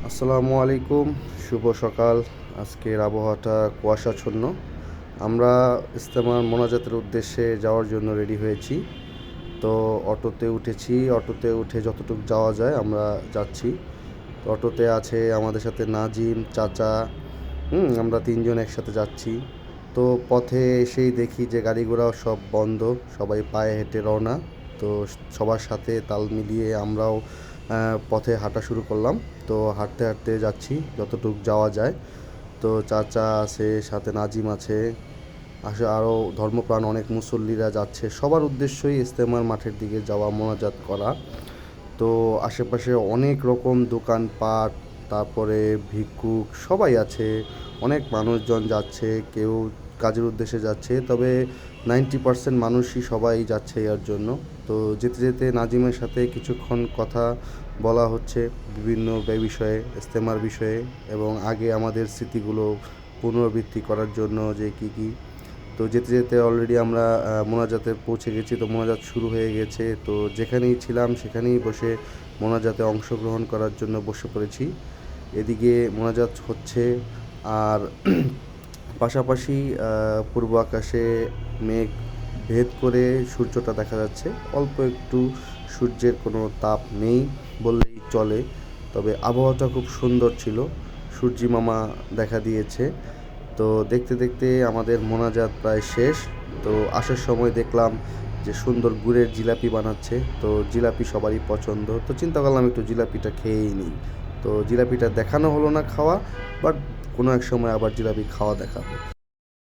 আসসালামু আলাইকুম, শুভ সকাল। আজকের আবহাওয়াটা কুয়াশাচ্ছন্ন। আমরা ইজতেমার মোনাজাতের উদ্দেশ্যে যাওয়ার জন্য রেডি হয়েছি। তো অটোতে উঠেছি, অটোতে উঠে যতটুকু যাওয়া যায় আমরা যাচ্ছি। তো অটোতে আছে আমাদের সাথে নাজিম, চাচা, আমরা তিনজন একসাথে যাচ্ছি। তো পথে এসেই দেখি যে গাড়ি ঘোড়াও সব বন্ধ, সবাই পায়ে হেঁটে রওনা। তো সবার সাথে তাল মিলিয়ে আমরাও পথে হাঁটা শুরু করলাম। তো হাঁটতে হাঁটতে যাচ্ছি যতটুকু যাওয়া যায়। তো চাচা আছে, সাথে নাজিম আছে, আরও ধর্মপ্রাণ অনেক মুসল্লিরা যাচ্ছে। সবার উদ্দেশ্যই ইজতেমার মাঠের দিকে যাওয়া, মোনাজাত করা। তো আশেপাশে অনেক রকম দোকানপাট, তারপরে ভিক্ষুক সবাই আছে, অনেক মানুষজন যাচ্ছে, কেউ কাজের উদ্দেশ্যে যাচ্ছে, তবে 90% মানুষই সবাই যাচ্ছে এর জন্য। তো যেতে যেতে নাজিমের সাথে কিছুক্ষণ কথা বলা হচ্ছে বিভিন্ন বিষয়ে, ইজতেমার বিষয়ে, এবং আগে আমাদের স্মৃতিগুলো পুনরাবৃত্তি করার জন্য যে কী কী। তো যেতে যেতে অলরেডি আমরা মোনাজাতে পৌঁছে গেছি। তো মোনাজাত শুরু হয়ে গেছে। তো যেখানেই ছিলাম সেখানেই বসে মোনাজাতে অংশগ্রহণ করার জন্য বসে পড়েছি। এদিকে মোনাজাত হচ্ছে, আর পাশাপাশি পূর্ব আকাশে মেঘ ভেদ করে সূর্যটা দেখা যাচ্ছে। অল্প একটু সূর্যের কোনো তাপ নেই বললেই চলে, তবে আবহাওয়াটা খুব সুন্দর ছিল। সূর্যি মামা দেখা দিয়েছে। তো দেখতে দেখতে আমাদের মোনাজাত প্রায় শেষ। তো আসার সময় দেখলাম যে সুন্দর গুড়ের জিলাপি বানাচ্ছে। তো জিলাপি সবারই পছন্দ, তো চিন্তা করলাম একটু জিলাপিটা খেয়েই নিই। তো জিলাপিটা দেখানো হলো না খাওয়া, বাট কোনো এক সময় আবার জিলাপি খাওয়া দেখাবো।